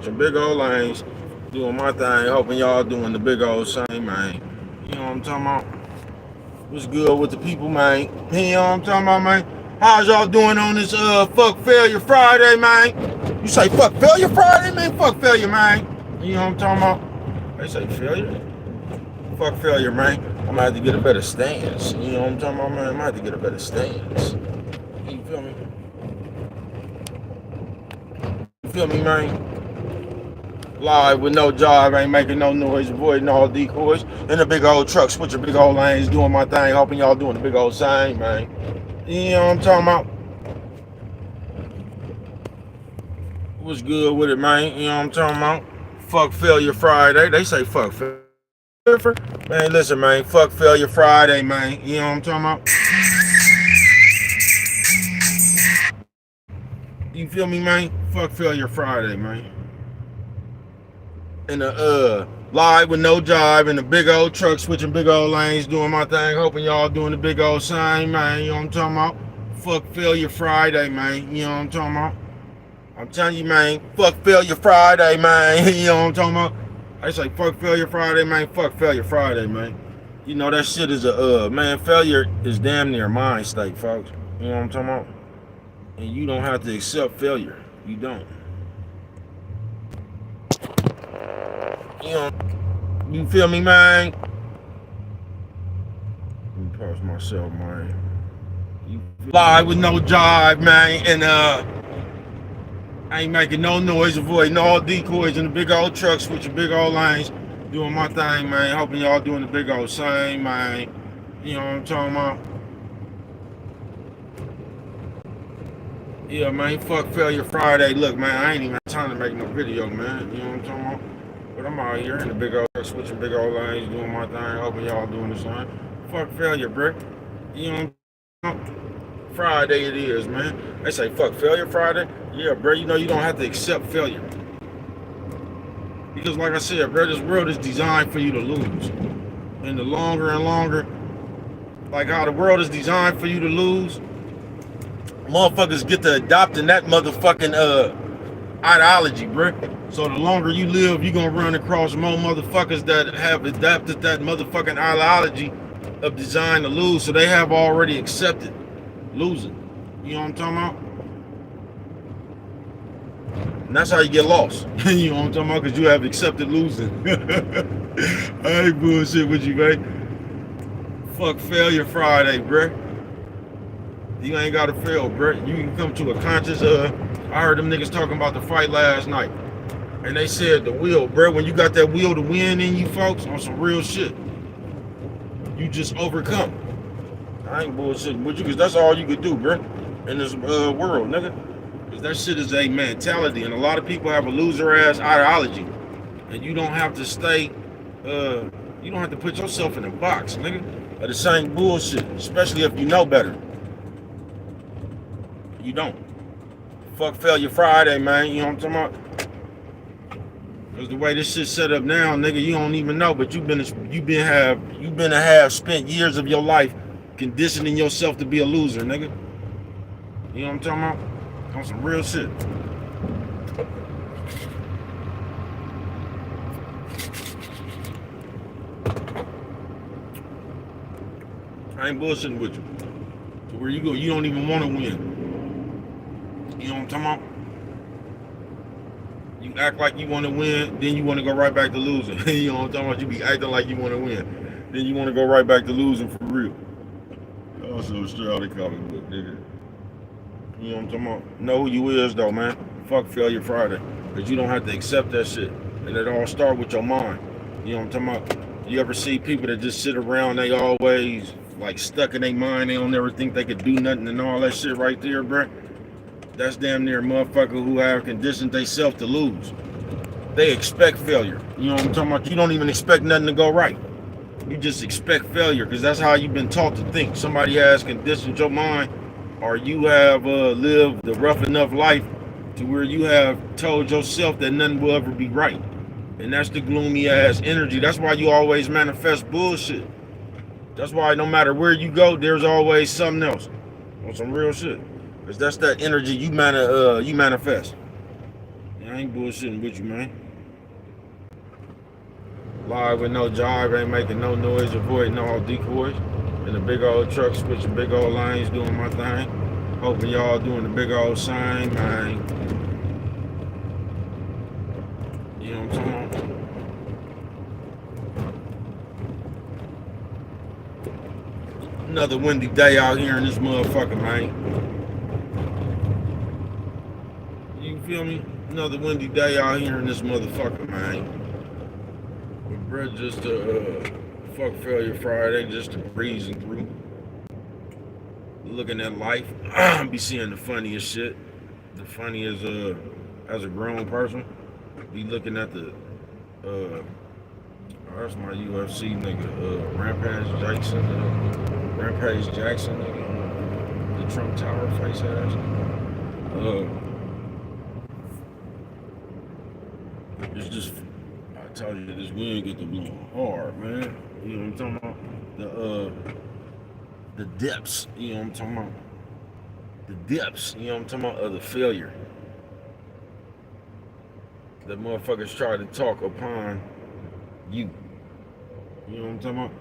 switching big old lanes, doing my thing, hoping y'all doing the big old same, man. You know what I'm talking about? What's good with the people, man? You know what I'm talking about, man? How's y'all doing on this fuck failure Friday, man? You say fuck failure Friday, man? Fuck failure, man. You know what I'm talking about? They say failure? Fuck failure, man. I'm gonna have to get a better stance. You know what I'm talking about, man? I'm gonna have to get a better stance. You feel me? You feel me, man? Live with no job, ain't making no noise, avoiding all decoys. In a big old truck, switching big old lanes, doing my thing, hoping y'all doing the big old same, man. You know what I'm talking about? What's good with it, man? You know what I'm talking about? Fuck failure Friday. They say fuck failure. Man, listen, man. Fuck failure Friday, man. You know what I'm talking about? You feel me, man? Fuck failure Friday, man. In the live with no job in the big old truck, switching big old lanes, doing my thing, hoping y'all doing the big old same, man. You know what I'm talking about? Fuck failure Friday, man. You know what I'm talking about? I'm telling you, man. Fuck failure Friday, man. You know what I'm talking about? I say fuck failure Friday, man. Fuck failure Friday, man. You know that shit is man. Failure is damn near mind state, folks. You know what I'm talking about? And you don't have to accept failure. You don't. You know, you feel me, man? Let me pause myself, man. You live with no jive, man, and I ain't making no noise, avoiding all decoys in the big old truck, switching big old lanes, doing my thing, man. Hoping y'all doing the big old same, man. You know what I'm talking about? Yeah, man. Fuck failure Friday. Look, man, I ain't even had time to make no video, man. You know what I'm talking about? But I'm out here in the big old truck, switching big old lanes, doing my thing, hoping y'all doing the same. Fuck failure, bro. You know what I'm talking about? Friday it is, man. They say fuck failure Friday. Yeah, bro, you know you don't have to accept failure. Because like I said, bro, this world is designed for you to lose. And the longer and longer, like how the world is designed for you to lose, motherfuckers get to adopting that motherfucking ideology, bro. So the longer you live, you're gonna run across more motherfuckers that have adapted that motherfucking ideology of design to lose. So they have already accepted losing. You know what I'm talking about? And that's how you get lost. You know what I'm talking about? Because you have accepted losing. I ain't bullshit with you, man. Fuck failure Friday, bruh. You ain't gotta fail, bruh. You can come to a conscious, I heard them niggas talking about the fight last night. And they said the will, bruh, when you got that will to win in you, folks, on some real shit, you just overcome. I ain't bullshitting with you, because that's all you could do, bro, in this world, nigga. Because that shit is a mentality, and a lot of people have a loser-ass ideology. And you don't have to stay, you don't have to put yourself in a box, nigga, of the same bullshit, especially if you know better. You don't. Fuck failure Friday, man, you know what I'm talking about? Because the way this shit's set up now, nigga, you don't even know, but you've been to have spent years of your life conditioning yourself to be a loser, nigga. You know what I'm talking about? On some real shit. I ain't bullshitting with you. To where you go, you don't even want to win. You know what I'm talking about? You act like you want to win, then you want to go right back to losing. You know what I'm talking about? You be acting like you want to win, then you want to go right back to losing for real. Also, straight out of comic book, nigga. You know what I'm talking about? Know who you is, though, man. Fuck failure Friday. Because you don't have to accept that shit. And it all start with your mind. You know what I'm talking about? You ever see people that just sit around, they always, like, stuck in their mind, they don't ever think they could do nothing and all that shit right there, bruh? That's damn near a motherfucker who have conditioned themselves to lose. They expect failure. You know what I'm talking about? You don't even expect nothing to go right. You just expect failure because that's how you've been taught to think. Somebody has conditioned your mind, or you have lived a rough enough life to where you have told yourself that nothing will ever be right. And that's the gloomy ass energy. That's why you always manifest bullshit. That's why no matter where you go, there's always something else on some real shit. Because that's that energy you manifest. You know I ain't bullshitting with you, man. Live with no jive, ain't making no noise, avoiding all decoys. In a big old truck, switching big old lanes, doing my thing. Hoping y'all doing the big old sign, man. You know what I'm talking about? Another windy day out here in this motherfucker, man. You feel me? Another windy day out here in this motherfucker, man. But bro, just fuck Failure Friday, just breezing through. Looking at life. Be seeing the funniest shit. The funniest as a grown person. Be looking at the that's my UFC nigga, Rampage Jackson, nigga, the Trump Tower face ass. It's just, I tell you, this wind get to blow hard, man. You know what I'm talking about? The depths, you know what I'm talking about? The depths, you know what I'm talking about, of the failure. The motherfuckers try to talk upon you. You know what I'm talking about?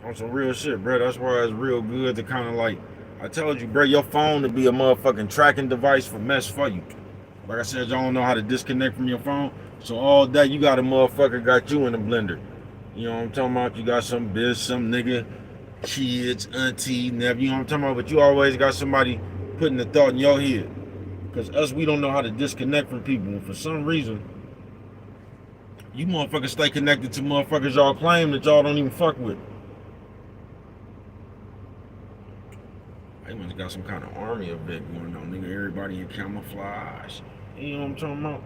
On some real shit, bro. That's why it's real good to kind of like, I told you, bro, your phone to be a motherfucking tracking device for mess for you. Like I said, y'all don't know how to disconnect from your phone. So all day you got a motherfucker got you in a blender. You know what I'm talking about? You got some bitch, some nigga, kids, auntie, nephew, you know what I'm talking about? But you always got somebody putting the thought in your head. Because us, we don't know how to disconnect from people. And for some reason, you motherfuckers stay connected to motherfuckers y'all claim that y'all don't even fuck with. They must got some kind of army event going on, nigga. Everybody in camouflage. You know what I'm talking about?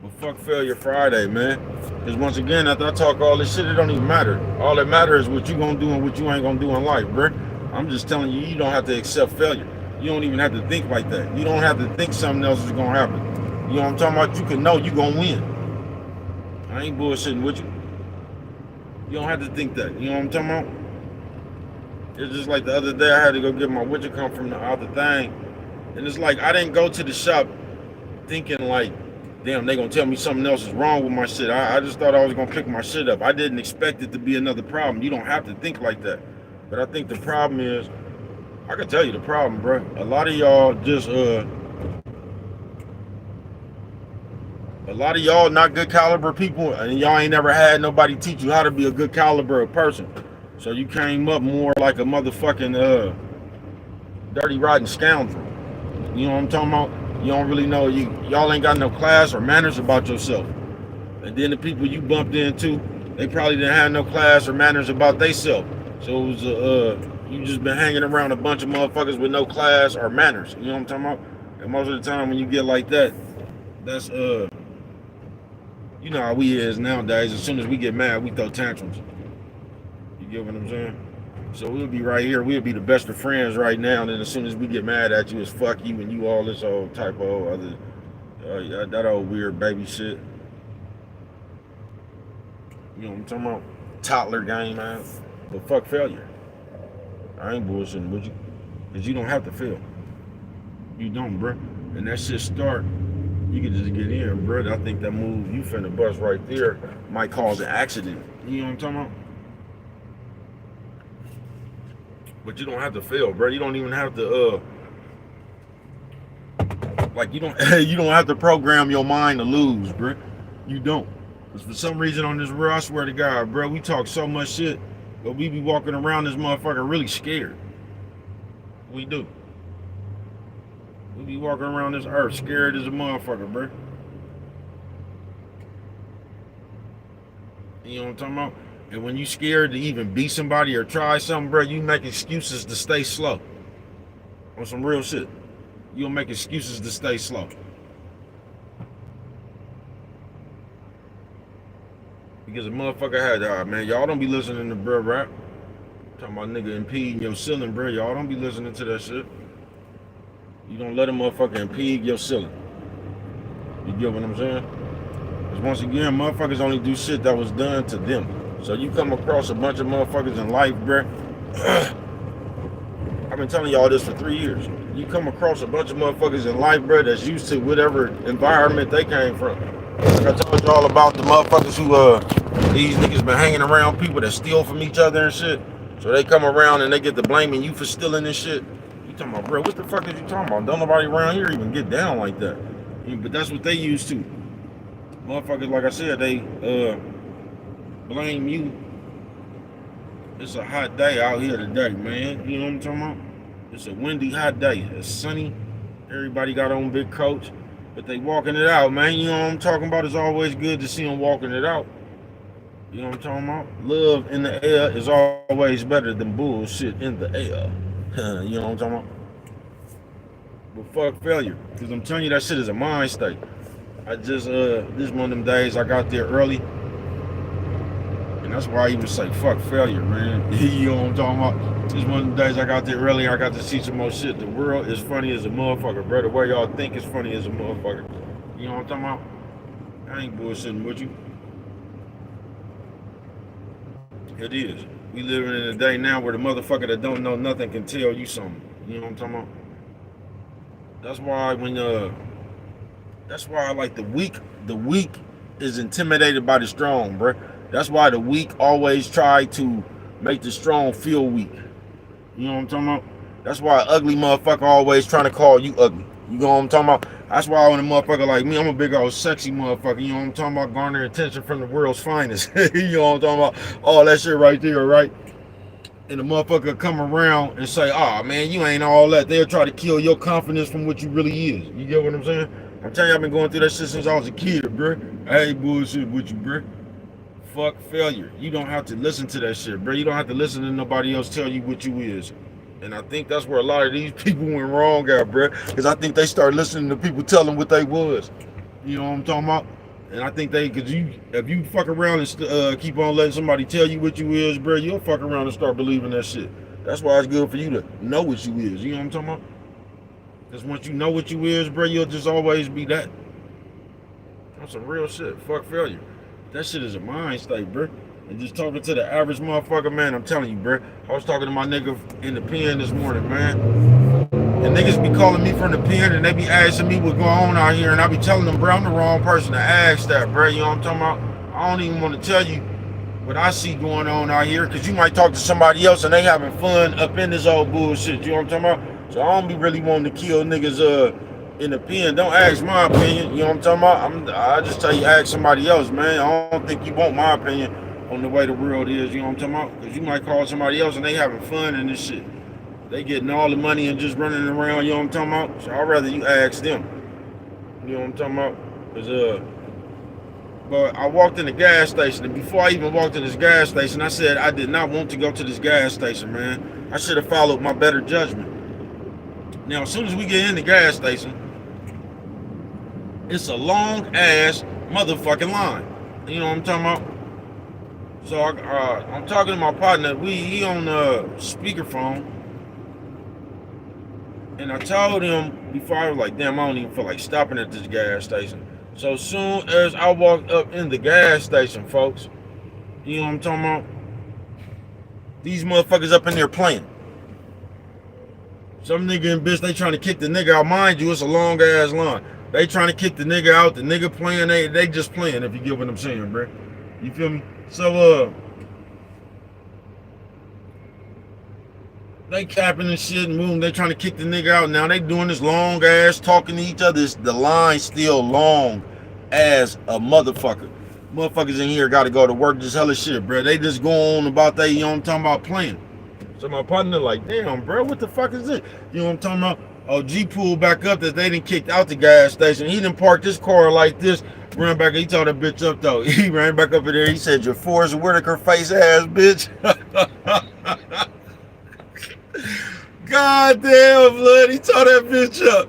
But fuck Failure Friday, man. Because once again, after I talk all this shit, it don't even matter. All that matters is what you gonna do and what you ain't gonna do in life, bruh. I'm just telling you, you don't have to accept failure. You don't even have to think like that. You don't have to think something else is gonna happen. You know what I'm talking about? You can know you gonna win. I ain't bullshitting with you. You don't have to think that. You know what I'm talking about? It's just like the other day I had to go get my widget come from the other thing. And it's like I didn't go to the shop thinking like, damn, they gonna tell me something else is wrong with my shit. I just thought I was gonna pick my shit up. I didn't expect it to be another problem. You don't have to think like that. But I think the problem is, I can tell you the problem, bro. A lot of y'all just a lot of y'all not good caliber people, and y'all ain't never had nobody teach you how to be a good caliber of person. So you came up more like a motherfucking dirty rotten scoundrel. You know what I'm talking about? You don't really know, y'all ain't got no class or manners about yourself. And then the people you bumped into, they probably didn't have no class or manners about theyself. So it was you just been hanging around a bunch of motherfuckers with no class or manners. You know what I'm talking about? And most of the time when you get like that, that's you know how we is nowadays. As soon as we get mad, we throw tantrums. You get what I'm saying? So we'll be right here. We'll be the best of friends right now. And then as soon as we get mad at you, it's fuck you and you all this old type of other, that old weird baby shit. You know what I'm talking about? Toddler game, man. But fuck failure. I ain't bullshitting with you. Because you don't have to fail. You don't, bruh. And that shit start, you can just get in, bruh. I think that move you finna bust right there might cause an accident. You know what I'm talking about? But you don't have to fail, bro. You don't even have to like you don't have to program your mind to lose, bro. You don't. Because for some reason on this road, I swear to God, bro, we talk so much shit, but we be walking around this motherfucker really scared. We do. We be walking around this earth scared as a motherfucker, bro. You know what I'm talking about? And when you scared to even be somebody or try something, bro, you make excuses to stay slow. On some real shit. You'll make excuses to stay slow. Because a motherfucker had, man, y'all don't be listening to bro rap. Talking about nigga impeding your ceiling, bro. Y'all don't be listening to that shit. You don't let a motherfucker impede your ceiling. You get what I'm saying? Because once again, motherfuckers only do shit that was done to them. So you come across a bunch of motherfuckers in life, bruh. I've been telling y'all this for 3 years. you come across a bunch of motherfuckers in life, bro, that's used to whatever environment they came from. Like I told y'all about the motherfuckers who these niggas been hanging around people that steal from each other and shit. So they come around and they get to blaming you for stealing this shit. You talking about, bro, what the fuck is you talking about? Don't nobody around here even get down like that. But that's what they used to. Motherfuckers, like I said, they blame you. It's a hot day out here today, man. You know what I'm talking about? It's a windy, hot day. It's sunny. Everybody got on big coats, but they walking it out, man. You know what I'm talking about? It's always good to see them walking it out. You know what I'm talking about? Love in the air is always better than bullshit in the air. You know what I'm talking about? But fuck failure, because I'm telling you that shit is a mind state. I just, this one of them days I got there early. And that's why I even say fuck failure, man. You know what I'm talking about? This one of the days I got there early, I got to see some more shit. The world is funny as a motherfucker, bro. The way y'all think is funny as a motherfucker. You know what I'm talking about? I ain't bullshitting with you. It is. We living in a day now where the motherfucker that don't know nothing can tell you something. You know what I'm talking about? That's why that's why like the weak is intimidated by the strong, bro. That's why the weak always try to make the strong feel weak. You know what I'm talking about? That's why an ugly motherfucker always trying to call you ugly. You know what I'm talking about? That's why when a motherfucker like me, I'm a big old sexy motherfucker. You know what I'm talking about? Garner attention from the world's finest. You know what I'm talking about? All that shit right there, right? And the motherfucker come around and say, "Oh man, you ain't all that." They'll try to kill your confidence from what you really is. You get what I'm saying? I'm telling you, I've been going through that shit since I was a kid, bro. I ain't bullshit with you, bro. Fuck failure. You don't have to listen to that shit, bro. You don't have to listen to nobody else tell you what you is. And I think that's where a lot of these people went wrong at, bro. Because I think they started listening to people tell them what they was. You know what I'm talking about? And I think because if you fuck around and keep on letting somebody tell you what you is, bro, you'll fuck around and start believing that shit. That's why it's good for you to know what you is. You know what I'm talking about? Because once you know what you is, bro, you'll just always be that. That's some real shit. Fuck failure. That shit is a mind state, bro. And just talking to the average motherfucker, man, I'm telling you, bro. I was talking to my nigga in the pen this morning, man. And niggas be calling me from the pen and they be asking me what's going on out here. And I be telling them, bro, I'm the wrong person to ask that, bro. You know what I'm talking about? I don't even want to tell you what I see going on out here. Because you might talk to somebody else and they having fun up in this old bullshit. You know what I'm talking about? So I don't be really wanting to kill niggas in the pen. Don't ask my opinion. You know what I'm talking about? I just tell you, ask somebody else, man. I don't think you want my opinion on the way the world is. You know what I'm talking about? Because you might call somebody else and they having fun in this shit. They getting all the money and just running around. You know what I'm talking about? So I'd rather you ask them. You know what I'm talking about? Because but I walked in the gas station, and before I even walked in this gas station, I said I did not want to go to this gas station, man. I should have followed my better judgment. Now, as soon as we get in the gas station, it's a long ass motherfucking line. You know what I'm talking about? So I'm talking to my partner. He on speakerphone, and I told him before, I was like, damn, I don't even feel like stopping at this gas station. So soon as I walked up in the gas station, folks, you know what I'm talking about? These motherfuckers up in there playing. Some nigga and bitch, they trying to kick the nigga out. Mind you, it's a long ass line. They trying to kick the nigga out. The nigga playing, they just playing, if you get what I'm saying, bro. You feel me? So, they capping and shit and moving. They trying to kick the nigga out. Now they doing this long ass talking to each other. The line still long as a motherfucker. Motherfuckers in here got to go to work, just hella shit, bro. They just go on about they, you know what I'm talking about, playing. So my partner like, damn, bro, what the fuck is this? You know what I'm talking about? Oh, G pulled back up that they didn't kicked out the gas station. He didn't park this car like this. Ran back. He told that bitch up though. He ran back up in there. He said, "Your Forrest Whitaker face ass bitch." God damn, blood. He told that bitch up.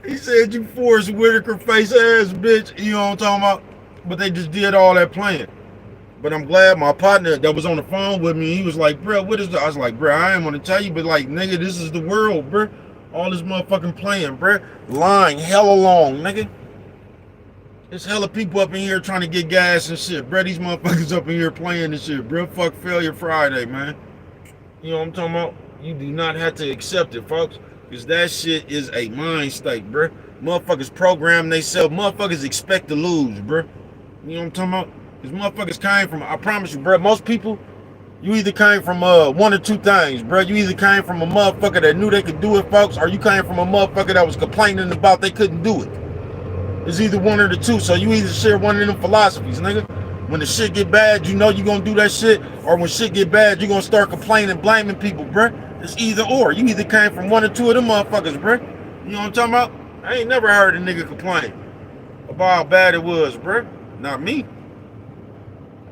He said, "You Forrest Whitaker face ass bitch." You know what I'm talking about? But they just did all that playing. But I'm glad my partner that was on the phone with me, he was like, "Bro, what is that?" I was like, "Bro, I ain't want to tell you, but like, nigga, this is the world, bro. All this motherfucking playing, bro. Line hella long, nigga. There's hella people up in here trying to get gas and shit, bro. These motherfuckers up in here playing and shit, bro. Fuck failure Friday, man. You know what I'm talking about? You do not have to accept it, folks. Cause that shit is a mind state, bruh. Motherfuckers program themselves. Motherfuckers expect to lose, bruh. You know what I'm talking about? Cause motherfuckers came from, I promise you, bruh, most people, you either came from one or two things, bruh. You either came from a motherfucker that knew they could do it, folks, or you came from a motherfucker that was complaining about they couldn't do it. It's either one or the two. So you either share one of them philosophies, nigga. When the shit get bad, you know you gonna do that shit, or when shit get bad, you gonna start complaining, blaming people, bruh. It's either or. You either came from one or two of them motherfuckers, bruh. You know what I'm talking about? I ain't never heard a nigga complain about how bad it was, bruh. Not me.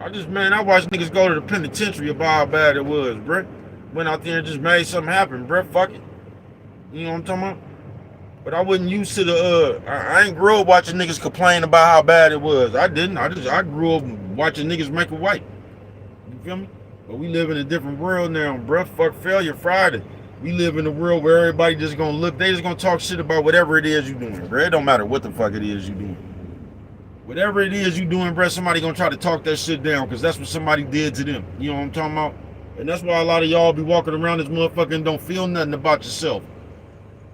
I watched niggas go to the penitentiary about how bad it was, bruh. Went out there and just made something happen, bruh. Fuck it. You know what I'm talking about? But I wasn't used to the, I ain't grew up watching niggas complain about how bad it was. I didn't. I grew up watching niggas make it white. You feel me? But we live in a different world now, bruh. Fuck failure Friday. We live in a world where everybody just gonna look, they just gonna talk shit about whatever it is you doing, bruh. It don't matter what the fuck it is you doing. Whatever it is you doing, bruh, somebody gonna try to talk that shit down because that's what somebody did to them. You know what I'm talking about? And that's why a lot of y'all be walking around this motherfucker and don't feel nothing about yourself.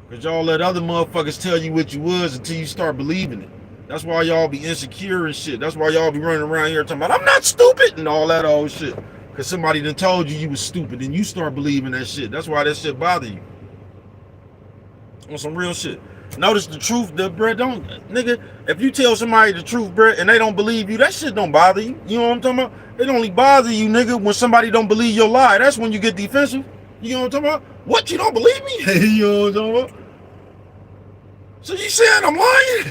Because y'all let other motherfuckers tell you what you was until you start believing it. That's why y'all be insecure and shit. That's why y'all be running around here talking about, I'm not stupid and all that old shit. Because somebody done told you was stupid and you start believing that shit. That's why that shit bother you. On some real shit. Notice the truth, bruh, don't, nigga, if you tell somebody the truth, bruh, and they don't believe you, that shit don't bother you. You know what I'm talking about? It only bother you, nigga, when somebody don't believe your lie. That's when you get defensive. You know what I'm talking about? What, you don't believe me? You know what I'm talking about? So you saying I'm lying?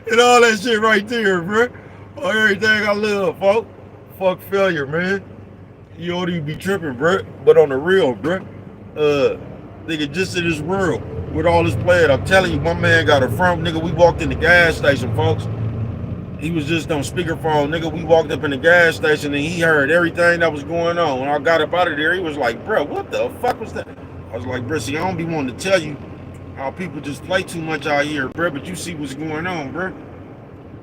And all that shit right there, bro. Everything I love, folks. Fuck failure, man. You ought to be tripping, bro. But on the real, bro. Nigga, just in this world, with all this playing, I'm telling you, my man got a front. Nigga, we walked in the gas station, folks. He was just on speakerphone. Nigga, we walked up in the gas station and he heard everything that was going on. When I got up out of there, he was like, bro, what the fuck was that? I was like, bro, see, I don't be wanting to tell you how people just play too much out here, bro, but you see what's going on, bro.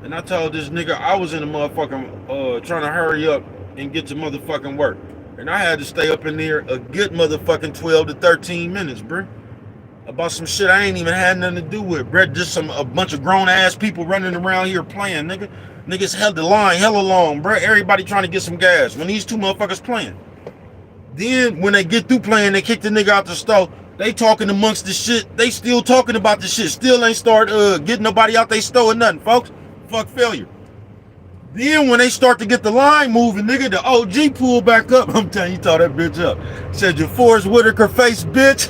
And I told this nigga I was in the motherfucking trying to hurry up and get to motherfucking work. And I had to stay up in there a good motherfucking 12 to 13 minutes, bro. About some shit I ain't even had nothing to do with, bro. Just a bunch of grown ass people running around here playing, nigga. Niggas held the line hella long, bro. Everybody trying to get some gas when these two motherfuckers playing. Then when they get through playing, they kick the nigga out the store. They talking amongst the shit. They still talking about the shit. Still ain't start getting nobody out they store or nothing, folks. Fuck failure. Then when they start to get the line moving, nigga, the OG pulled back up. I'm telling you, tore that bitch up. Said your Forrest Whitaker face, bitch.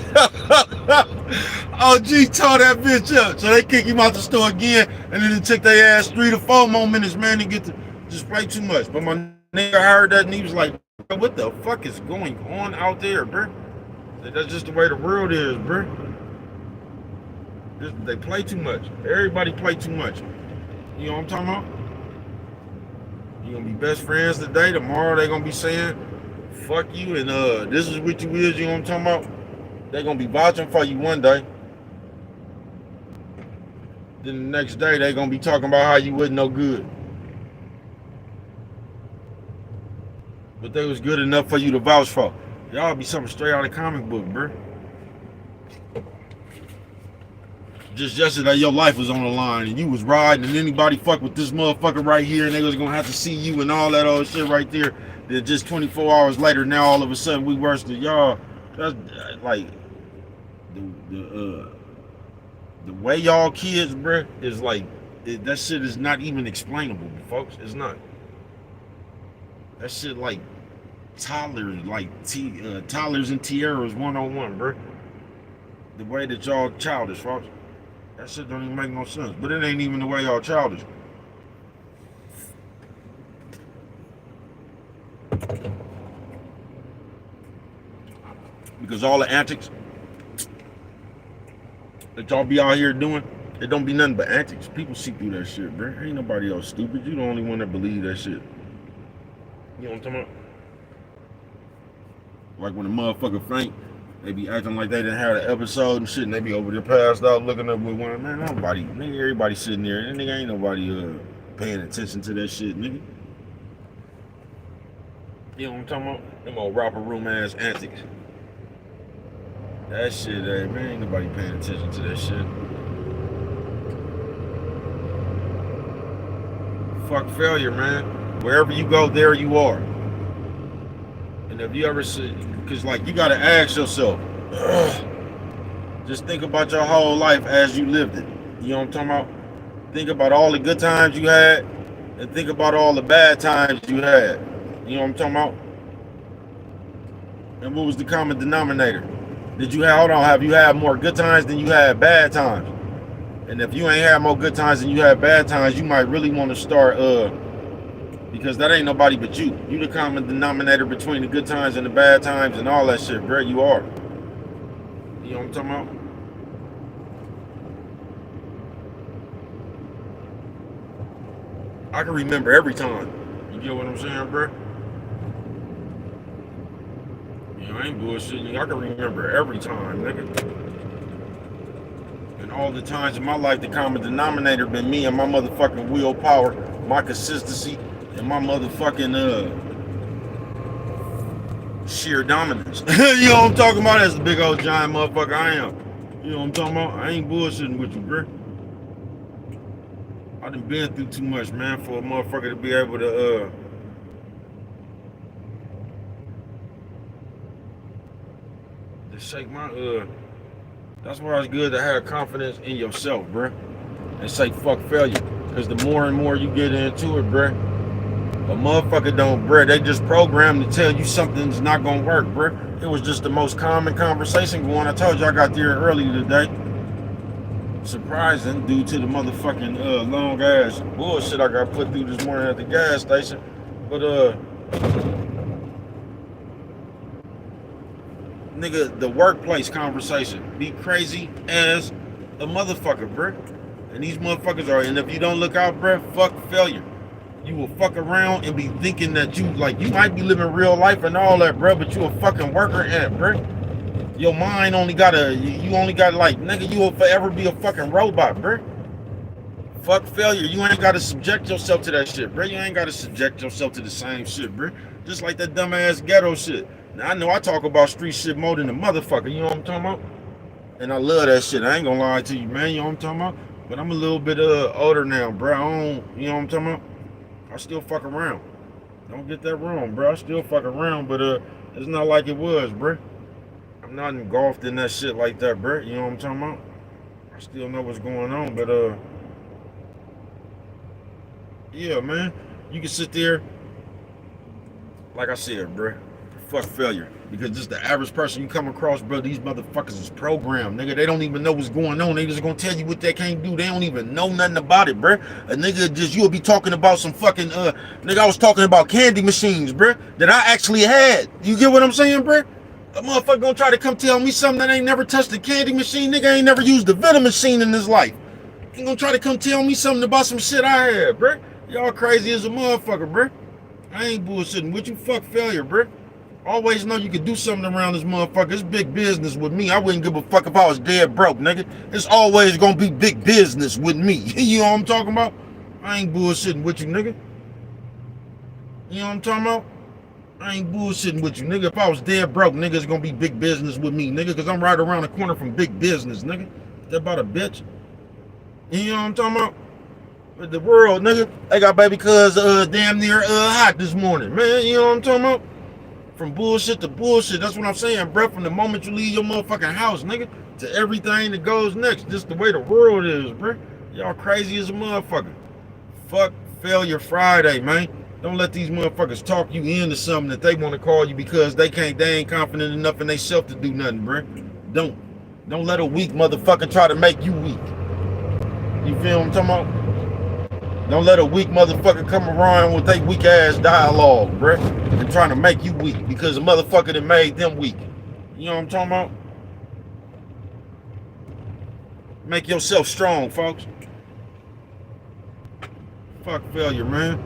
OG tore that bitch up. So they kick him out the store again, and then it took their ass 3 to 4 more minutes, man, to get to just play too much. But my nigga heard that and he was like, what the fuck is going on out there, bro? That's just the way the world is, bro. They play too much. Everybody play too much. You know what I'm talking about? You're gonna be best friends today. Tomorrow they gonna be saying, fuck you, and this is what you is, you know what I'm talking about? They gonna be vouching for you one day. Then the next day they gonna be talking about how you wasn't no good. But they was good enough for you to vouch for. Y'all be something straight out of the comic book, bro. Just yesterday, your life was on the line, and you was riding, and anybody fuck with this motherfucker right here, and they was gonna have to see you and all that old shit right there. Then just 24 hours later, now all of a sudden we worse than y'all. That's like the way y'all kids, bro, is like that shit is not even explainable, folks. It's not. That shit like toddlers, like toddlers and tiaras 101, bro. The way that y'all childish, folks. That shit don't even make no sense. But it ain't even the way y'all childish. Because all the antics that y'all be out here doing, it don't be nothing but antics. People see through that shit, bro. Ain't nobody else stupid. You the only one that believe that shit. You know what I'm talking about? Like when a motherfucker faint, they be acting like they didn't have an episode and shit, and they be over there passed out looking up with one. Man, nobody, nigga, everybody sitting there, and nigga ain't nobody paying attention to that shit, nigga. You know what I'm talking about? Them old rapper room ass antics. That shit, hey, man, ain't nobody paying attention to that shit. Fuck failure, man. Wherever you go, there you are. And if you ever see, because like you gotta ask yourself, just think about your whole life as you lived it. You know what I'm talking about? Think about all the good times you had, and think about all the bad times you had. You know what I'm talking about? And what was the common denominator? Did you have you had more good times than you had bad times? And if you ain't had more good times than you had bad times, you might really want to start because that ain't nobody but you. You the common denominator between the good times and the bad times and all that shit, bro. You are. You know what I'm talking about? I can remember every time. You get what I'm saying, bro? I ain't bullshitting you. I can remember every time, nigga. And all the times in my life, the common denominator been me and my motherfucking willpower, my consistency, and my motherfucking sheer dominance. You know what I'm talking about? That's the big old giant motherfucker I am. You know what I'm talking about? I ain't bullshitting with you, bro. I done been through too much, man, for a motherfucker to be able to shake my that's why it's good to have confidence in yourself, bruh, and say fuck failure. Because the more and more you get into it, bruh, a motherfucker don't, bruh, they just programmed to tell you something's not gonna work, bruh. It was just the most common conversation going. I told you I got there early today. Surprising due to the motherfucking long ass bullshit I got put through this morning at the gas station. But nigga, the workplace conversation be crazy as a motherfucker, bruh. And these motherfuckers are, and if you don't look out, bruh, fuck failure. You will fuck around and be thinking that you might be living real life and all that, bruh, but you a fucking worker ant, bruh. Your mind only got nigga, you will forever be a fucking robot, bruh. Fuck failure. You ain't gotta subject yourself to that shit, bruh. You ain't gotta subject yourself to the same shit, bruh. Just like that dumbass ghetto shit. Now, I know I talk about street shit more than a motherfucker, you know what I'm talking about? And I love that shit. I ain't gonna lie to you, man, you know what I'm talking about? But I'm a little bit older now, bro. I don't, you know what I'm talking about? I still fuck around. Don't get that wrong, bro. I still fuck around, but it's not like it was, bro. I'm not engulfed in that shit like that, bro. You know what I'm talking about? I still know what's going on, but yeah, man. You can sit there, like I said, bro. Fuck failure. Because just the average person you come across, bro, these motherfuckers is programmed, nigga. They don't even know what's going on. They just gonna tell you what they can't do. They don't even know nothing about it, bro. A nigga just, you'll be talking about some fucking, nigga, I was talking about candy machines, bro, that I actually had. You get what I'm saying, bro? A motherfucker gonna try to come tell me something that ain't never touched a candy machine. Nigga ain't never used a vending machine in his life. He gonna try to come tell me something about some shit I had, bro. Y'all crazy as a motherfucker, bro. I ain't bullshitting with you. Fuck failure, bro. Always know you can do something around this motherfucker. It's big business with me. I wouldn't give a fuck if I was dead broke, nigga. It's always gonna be big business with me. You know what I'm talking about? I ain't bullshitting with you, nigga. You know what I'm talking about? I ain't bullshitting with you, nigga. If I was dead broke, nigga, it's gonna be big business with me, nigga, because I'm right around the corner from big business, nigga. That about a bitch. You know what I'm talking about? With the world, nigga. They got baby cuz damn near hot this morning, man. You know what I'm talking about? From bullshit to bullshit. That's what I'm saying, bro. From the moment you leave your motherfucking house, nigga, to everything that goes next. Just the way the world is, bro. Y'all crazy as a motherfucker. Fuck failure Friday, man. Don't let these motherfuckers talk you into something that they want to call you because they ain't confident enough in themselves to do nothing, bro. Don't let a weak motherfucker try to make you weak. You feel what I'm talking about? Don't let a weak motherfucker come around with their weak ass dialogue, bruh, and trying to make you weak because the motherfucker that made them weak. You know what I'm talking about? Make yourself strong, folks. Fuck failure, man.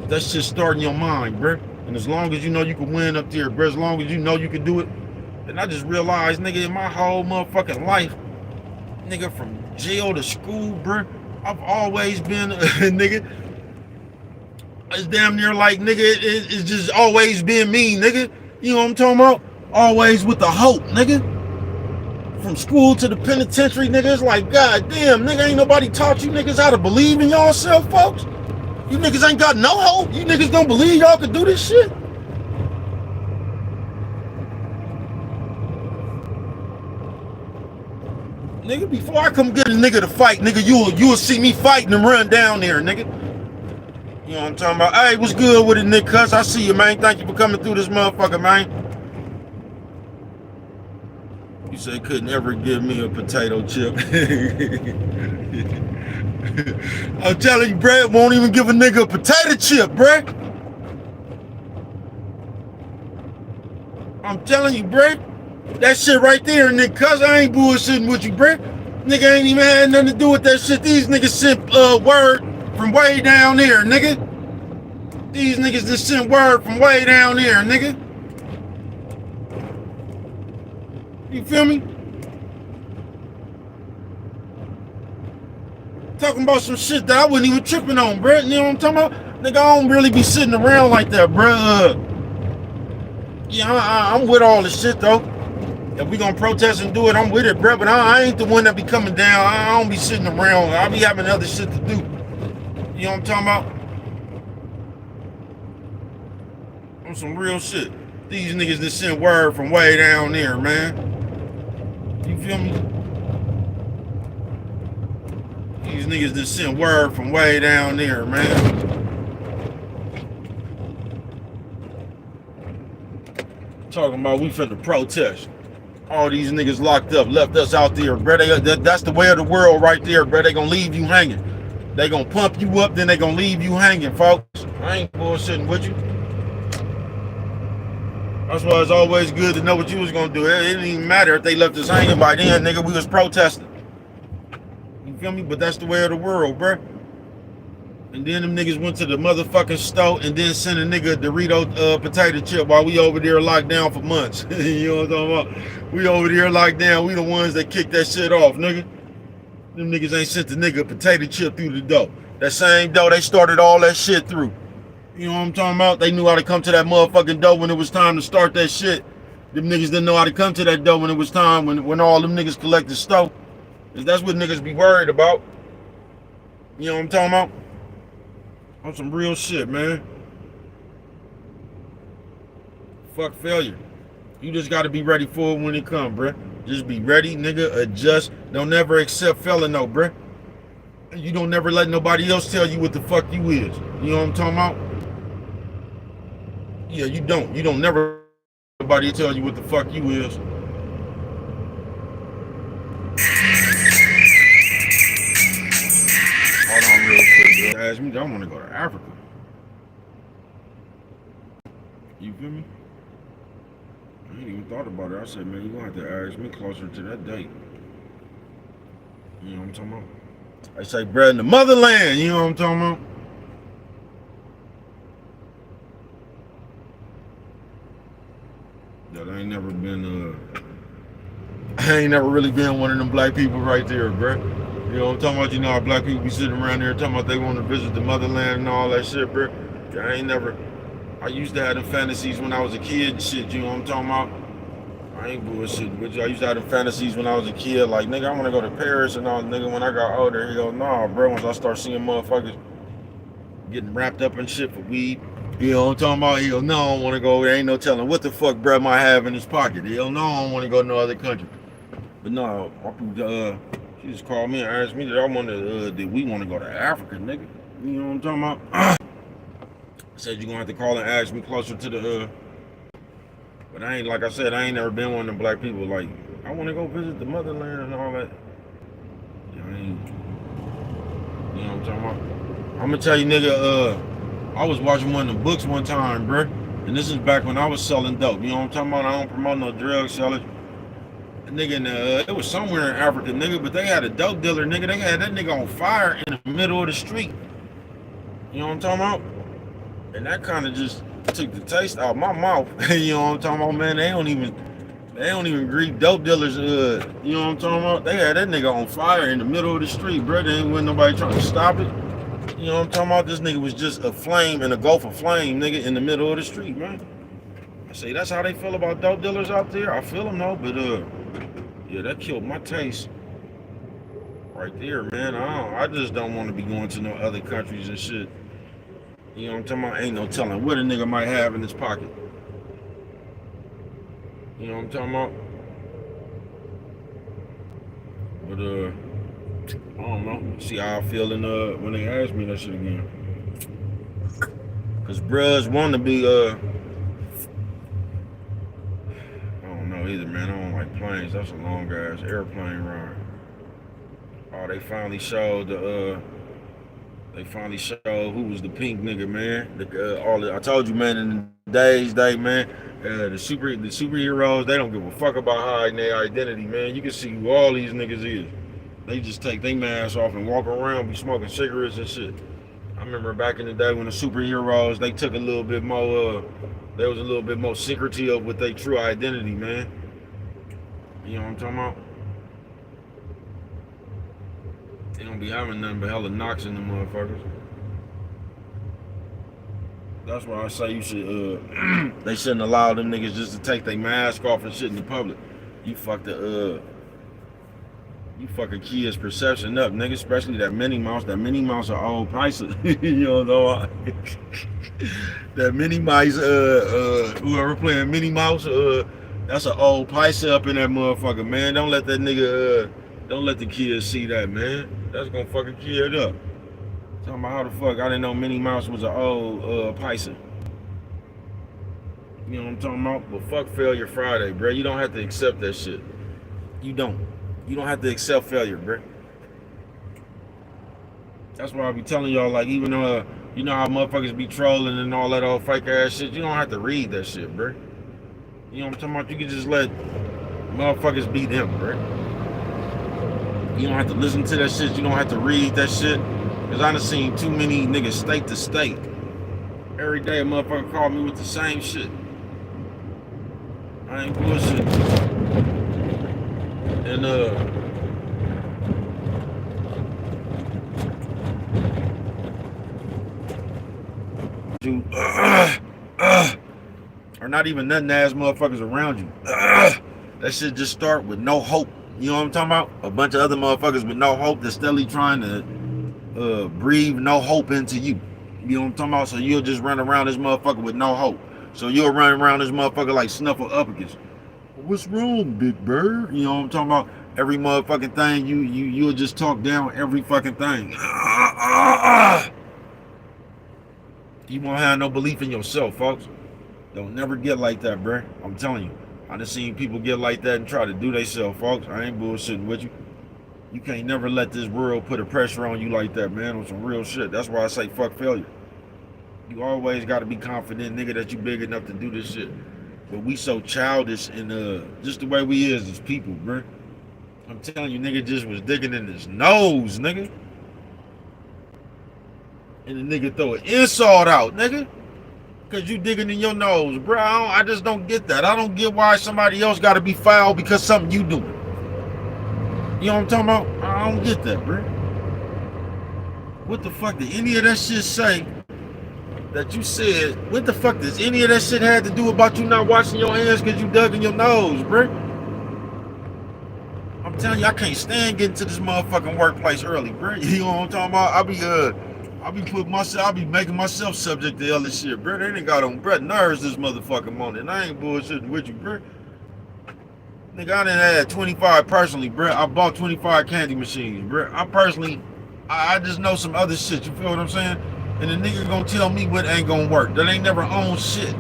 That shit starting your mind, bruh. And as long as you know you can win up there, bruh, as long as you know you can do it. And I just realized, nigga, in my whole motherfucking life, nigga, from jail to school, bruh, I've always been a nigga. It's damn near like, nigga, it's just always been me, nigga. You know what I'm talking about? Always with the hope, nigga. from school to the penitentiary, nigga. It's like, god damn, nigga, ain't nobody taught you niggas how to believe in yourself, folks. You niggas ain't got no hope. You niggas don't believe y'all could do this shit. Nigga, before I come get a nigga to fight, nigga, you'll see me fighting and run down there, nigga. You know what I'm talking about? Hey, what's good with it, Nick Cuss? I see you, man. Thank you for coming through this motherfucker, man. You said couldn't ever give me a potato chip. I'm telling you, Brad won't even give a nigga a potato chip, Brad. I'm telling you, Brad. That shit right there, Nick Cuss, I ain't bullshitting with you, Brad. Nigga ain't even had nothing to do with that shit. These niggas sent word from way down there, nigga. These niggas just sent word from way down there, nigga. You feel me? Talking about some shit that I wasn't even tripping on, bruh. You know what I'm talking about? Nigga, I don't really be sitting around like that, bruh. Yeah, I'm with all this shit, though. If we gonna protest and do it, I'm with it, bruh. But I ain't the one that be coming down. I don't be sitting around. I be having other shit to do. You know what I'm talking about? On some real shit. These niggas just sent word from way down there, man. You feel me? These niggas just sent word from way down there, man. Talking about we finna protest. All these niggas locked up, left us out there, bro. That's the way of the world right there, bro. They gonna leave you hanging. They gonna pump you up, then they gonna leave you hanging, folks. I ain't bullshitting with you. That's why it's always good to know what you was gonna do. It didn't even matter if they left us hanging by then, nigga. We was protesting. You feel me? But that's the way of the world, bro. And then them niggas went to the motherfucking store and then sent a nigga a Dorito potato chip while we over there locked down for months. You know what I'm talking about? We over there locked down. We the ones that kicked that shit off, nigga. Them niggas ain't sent the nigga a potato chip through the door. That same door they started all that shit through. You know what I'm talking about? They knew how to come to that motherfucking door when it was time to start that shit. Them niggas didn't know how to come to that door when it was time, when all them niggas collected stuff. That's what niggas be worried about. You know what I'm talking about? On some real shit, man. Fuck failure. You just gotta be ready for it when it come, bruh. Just be ready, nigga. Adjust. Don't never accept failure, no, bruh. You don't never let nobody else tell you what the fuck you is. You know what I'm talking about? Yeah, you don't. You don't never let nobody tell you what the fuck you is. Hold on real quick, bro. Ask me, I want to go to Africa. You feel me? I ain't even thought about it. I said, man, you're going to have to ask me closer to that date. You know what I'm talking about? I say bread in the motherland, you know what I'm talking about? That I ain't never been, I ain't never really been one of them black people right there, bruh. You know what I'm talking about? You know how black people be sitting around there talking about they want to visit the motherland and all that shit, bruh. I ain't never, I used to have them fantasies when I was a kid and shit, you know what I'm talking about? I ain't bullshitting with you. I used to have them fantasies when I was a kid, like, nigga, I want to go to Paris and all, nigga, when I got older. He goes, nah, bro, once I start seeing motherfuckers getting wrapped up in shit for weed, you know what I'm talking about? He goes, no, I don't want to go. There ain't no telling what the fuck bro might have in his pocket. He goes, no, I don't want to go to no other country. But no, she just called me and asked me that I wanted, that we want to go to Africa, nigga. You know what I'm talking about? I said, you're going to have to call and ask me closer to the, but I ain't, like I said, I ain't never been one of them black people, like, I want to go visit the motherland and all that. Yeah, I ain't, you know what I'm talking about? I'm going to tell you, nigga, I was watching one of the books one time, bruh, and this is back when I was selling dope. You know what I'm talking about? I don't promote no drug sellers. Nigga, it was somewhere in Africa, nigga, but they had a dope dealer, nigga. They had that nigga on fire in the middle of the street. You know what I'm talking about? And that kind of just took the taste out of my mouth. You know what I'm talking about, man? They don't even greet dope dealers. You know what I'm talking about? They had that nigga on fire in the middle of the street, bro. There ain't nobody trying to stop it. You know what I'm talking about? This nigga was just a flame in a gulf of flame, nigga, in the middle of the street, man. I say that's how they feel about dope dealers out there. I feel them though, but Yeah, that killed my taste right there, man. I just don't want to be going to no other countries and shit. You know what I'm talking about? Ain't no telling what a nigga might have in his pocket. You know what I'm talking about? But I don't know. See how I feel when they ask me that shit again. Cause bruhs want to be I don't know either, man. I don't like planes. That's a long ass airplane ride. Oh, they finally showed who was the pink nigga, man. I told you, man, in today's day, man, the superheroes, they don't give a fuck about hiding their identity, man. You can see who all these niggas is. They just take their masks off and walk around, be smoking cigarettes and shit. I remember back in the day when the superheroes, they took a little bit more, there was a little bit more secretive with their true identity, man. You know what I'm talking about? They don't be having nothing but hella knocks in them motherfuckers. That's why I say you should, they shouldn't allow them niggas just to take their mask off and shit in the public. You fuck you fucking kids' perception up, nigga. Especially that Minnie Mouse. That Minnie Mouse are old prices. You don't know. That Minnie Mouse, whoever playing Minnie Mouse, that's an old piece up in that motherfucker, man. Don't let that nigga, don't let the kids see that, man. That's gonna fucking kid up. Talking about how the fuck I didn't know Minnie Mouse was an old Pisces. You know what I'm talking about? But fuck Failure Friday, bro. You don't have to accept that shit. You don't. You don't have to accept failure, bro. That's why I be telling y'all, like, even though, you know how motherfuckers be trolling and all that old fake ass shit, you don't have to read that shit, bro. You know what I'm talking about? You can just let motherfuckers be them, bro. You don't have to listen to that shit. You don't have to read that shit. Because I done seen too many niggas state to state. Every day a motherfucker call me with the same shit. I ain't bullshit. And or not even nothing ass motherfuckers around you. That shit just start with no hope. You know what I'm talking about? A bunch of other motherfuckers with no hope that's steadily trying to breathe no hope into you. You know what I'm talking about? So you'll just run around this motherfucker with no hope. So you'll run around this motherfucker like Snuffleupagus. What's wrong, Big Bird? You know what I'm talking about? Every motherfucking thing, you'll just talk down every fucking thing. You won't have no belief in yourself, folks. Don't never get like that, bruh. I'm telling you. I done seen people get like that and try to do themselves, folks. I ain't bullshitting with you. You can't never let this world put a pressure on you like that, man, on some real shit. That's why I say fuck failure. You always got to be confident, nigga, that you big enough to do this shit. But we so childish and just the way we is as people, bruh. I'm telling you, nigga just was digging in his nose, nigga. And the nigga throw an insult out, nigga. Cause you digging in your nose, bro. I just don't get that. I don't get why somebody else gotta be foul because something you doing. You know what I'm talking about? I don't get that, bro. What the fuck did any of that shit say that you said? What the fuck does any of that shit have to do about you not washing your hands because you dug in your nose, bro? I'm telling you, I can't stand getting to this motherfucking workplace early, bro. You know what I'm talking about? I'll be making myself subject to other shit, bro. They done got on Brett nerves this motherfucking morning. I ain't bullshitting with you, bro. Nigga, I done had 25 personally, bro. I bought 25 candy machines, bro. I just know some other shit, you feel what I'm saying? And the nigga gonna tell me what ain't gonna work. That ain't never owned shit.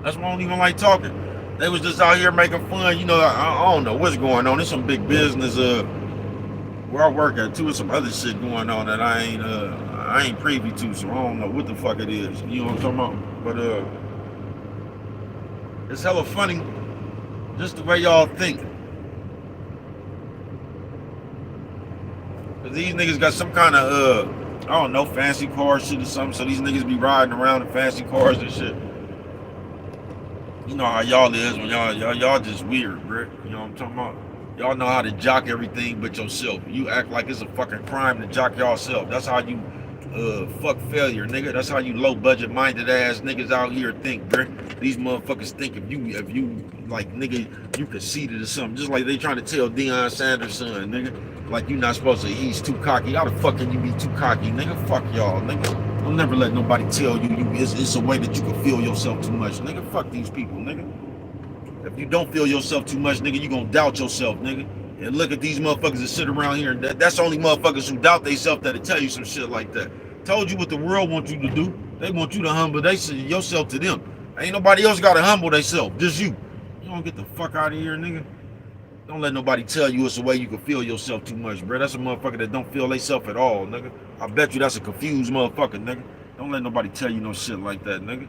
That's why I don't even like talking. They was just out here making fun, you know, I don't know what's going on. There's some big business where I work at too, some other shit going on that I ain't privy to, so I don't know what the fuck it is. You know what I'm talking about? But it's hella funny, just the way y'all think. Cause these niggas got some kind of I don't know, fancy car shit or something, so these niggas be riding around in fancy cars and shit. You know how y'all is when y'all just weird, bro. You know what I'm talking about? Y'all know how to jock everything but yourself. You act like it's a fucking crime to jock yourself. That's how you Fuck failure, nigga. That's how you low budget minded ass niggas out here think, bruh. These motherfuckers think if you like nigga, you conceited or something. Just like they trying to tell Deion Sanders' son, nigga. Like you not supposed to, he's too cocky. How the fuck can you be too cocky, nigga? Fuck y'all, nigga. Don't never let nobody tell you it's a way that you can feel yourself too much, nigga. Fuck these people, nigga. If you don't feel yourself too much, nigga, you gonna doubt yourself, nigga. And look at these motherfuckers that sit around here. That's only motherfuckers who doubt themselves that'll tell you some shit like that. Told you what the world wants you to do. They want you to humble yourself to them. Ain't nobody else got to humble themselves. Just you. You don't get the fuck out of here, nigga. Don't let nobody tell you it's a way you can feel yourself too much, bro. That's a motherfucker that don't feel themselves at all, nigga. I bet you that's a confused motherfucker, nigga. Don't let nobody tell you no shit like that, nigga.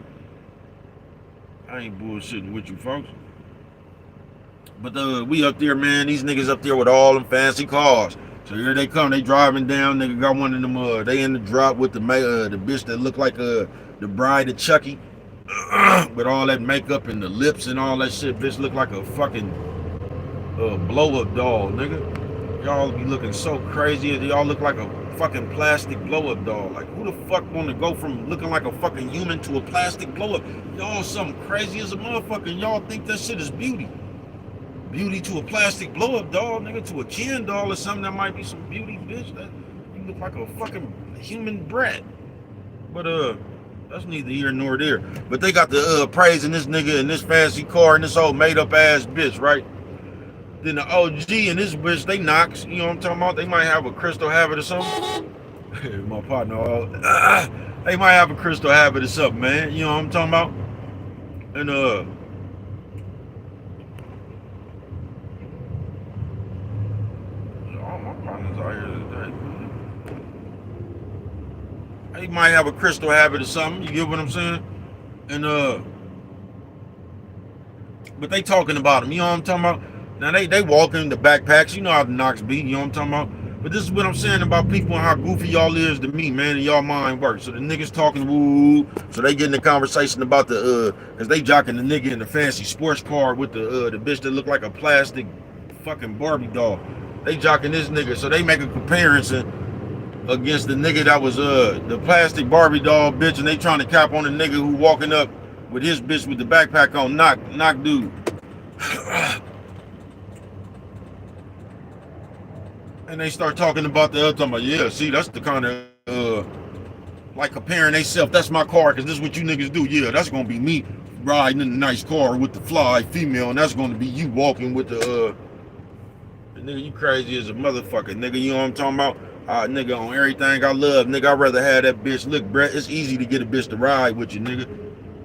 I ain't bullshitting with you, folks. But we up there, man. These niggas up there with all them fancy cars. So here they come. They driving down. Nigga got one of them. They in the drop with the bitch that look like the bride of Chucky, with all that makeup and the lips and all that shit. Bitch look like a fucking blow up doll, nigga. Y'all be looking so crazy. Y'all look like a fucking plastic blow up doll. Like who the fuck want to go from looking like a fucking human to a plastic blow up? Y'all something crazy as a motherfucker. And y'all think that shit is beauty. Beauty to a plastic blow-up doll, nigga, to a Ken doll or something that might be some beauty, bitch. That you look like a fucking human brat. But that's neither here nor there. But they got the praising this nigga in this fancy car and this old made-up ass bitch, right? Then the OG and this bitch, they knocks, you know what I'm talking about? They might have a crystal habit or something. My partner, they might have a crystal habit or something, man. You know what I'm talking about? And he might have a crystal habit or something. You get what I'm saying? And but they talking about him. You know what I'm talking about? Now they walking in the backpacks. You know how the Knox be. You know what I'm talking about? But this is what I'm saying about people and how goofy y'all is to me, man. And y'all mind works. So the niggas talking woo. So they getting the conversation about the cause they jocking the nigga in the fancy sports car with the bitch that look like a plastic fucking Barbie doll. They jocking this nigga. So they make a comparison against the nigga that was the plastic Barbie doll bitch, and they trying to cap on the nigga who walking up with his bitch with the backpack on, knock dude. And they start talking about the other time, like, yeah, see, that's the kind of like comparing themselves. That's my car, cause this is what you niggas do. Yeah, that's gonna be me riding in a nice car with the fly female, and that's gonna be you walking with the nigga, you crazy as a motherfucker, nigga. You know what I'm talking about? Nigga, on everything I love, nigga, I'd rather have that bitch. Look, bruh, it's easy to get a bitch to ride with you, nigga.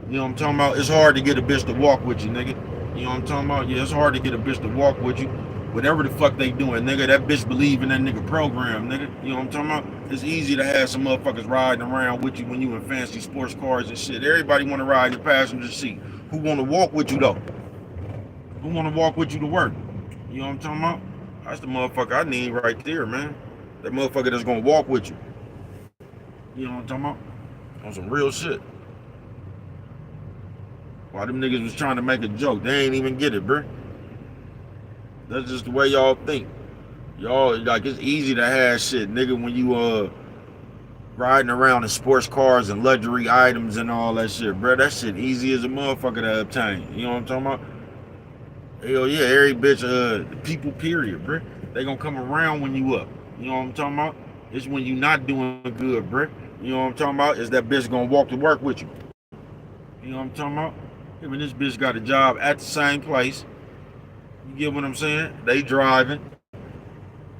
You know what I'm talking about? It's hard to get a bitch to walk with you, nigga. You know what I'm talking about? Yeah, it's hard to get a bitch to walk with you. Whatever the fuck they doing, nigga, that bitch believe in that nigga program, nigga. You know what I'm talking about? It's easy to have some motherfuckers riding around with you when you in fancy sports cars and shit. Everybody want to ride in the passenger seat. Who want to walk with you, though? Who want to walk with you to work? You know what I'm talking about? That's the motherfucker I need right there, man. That motherfucker that's gonna walk with you. You know what I'm talking about? On some real shit. While them niggas was trying to make a joke, they ain't even get it, bro. That's just the way y'all think. Y'all, like, it's easy to have shit, nigga, when you riding around in sports cars and luxury items and all that shit, bro. That shit easy as a motherfucker to obtain. You know what I'm talking about? Hell yeah, every bitch, people period, bro. They gonna come around when you up. You know what I'm talking about? It's when you not doing good, bro. You know what I'm talking about? Is that bitch gonna walk to work with you? You know what I'm talking about? Even this bitch got a job at the same place. You get what I'm saying? They driving.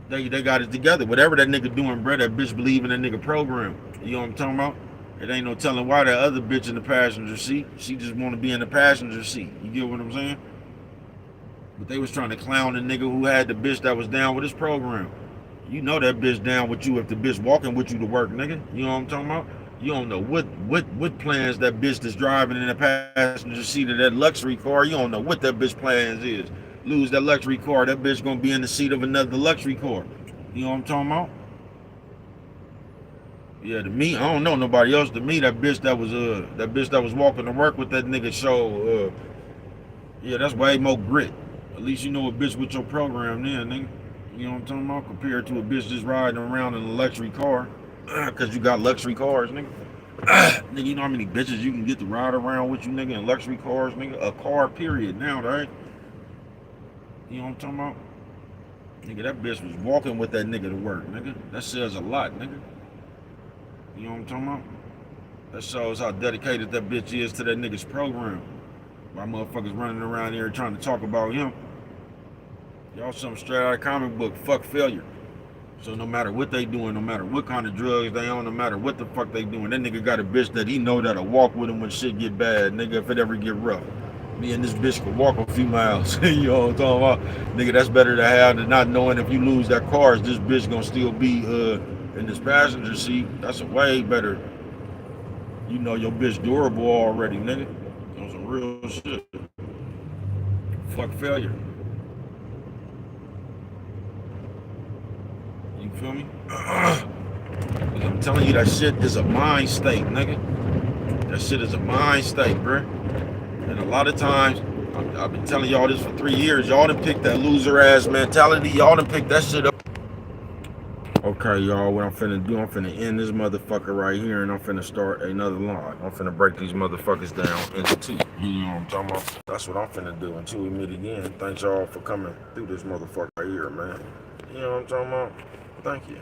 They got it together. Whatever that nigga doing, bro, that bitch believe in that nigga program. You know what I'm talking about? It ain't no telling why that other bitch in the passenger seat. She just want to be in the passenger seat. You get what I'm saying? But they was trying to clown the nigga who had the bitch that was down with his program. You know that bitch down with you if the bitch walking with you to work, nigga. You know what I'm talking about? You don't know what plans that bitch that's driving in the passenger seat of that luxury car. You don't know what that bitch plans is. Lose that luxury car, that bitch gonna be in the seat of another luxury car. You know what I'm talking about? Yeah, to me, I don't know nobody else. To me, that bitch that was walking to work with that nigga show, yeah, that's way more grit. At least you know a bitch with your program then, nigga. You know what I'm talking about? Compared to a bitch just riding around in a luxury car. Cause you got luxury cars, nigga. Nigga, you know how many bitches you can get to ride around with you, nigga, in luxury cars, nigga? A car, period, now, right? You know what I'm talking about? Nigga, that bitch was walking with that nigga to work, nigga. That says a lot, nigga. You know what I'm talking about? That shows how dedicated that bitch is to that nigga's program. My motherfuckers running around here trying to talk about him. Y'all something straight out of comic book. Fuck failure. So no matter what they doing, no matter what kind of drugs they on, no matter what the fuck they doing, that nigga got a bitch that he know that'll walk with him when shit get bad, nigga, if it ever get rough. Me and this bitch could walk a few miles. You know what I'm talking about? Nigga, that's better to have than not knowing if you lose that car, is this bitch gonna still be in this passenger seat. That's a way better. You know your bitch durable already, nigga. On some real shit. Fuck failure. You feel me? I'm telling you, that shit is a mind state, nigga. That shit is a mind state, bruh. And a lot of times, I've been telling y'all this for 3 years. Y'all done picked that loser ass mentality. Y'all done picked that shit up. Okay, y'all, what I'm finna do, I'm finna end this motherfucker right here, and I'm finna start another line. I'm finna break these motherfuckers down into two. You know what I'm talking about? That's what I'm finna do until we meet again. Thanks y'all for coming through this motherfucker right here, man. You know what I'm talking about? Thank you.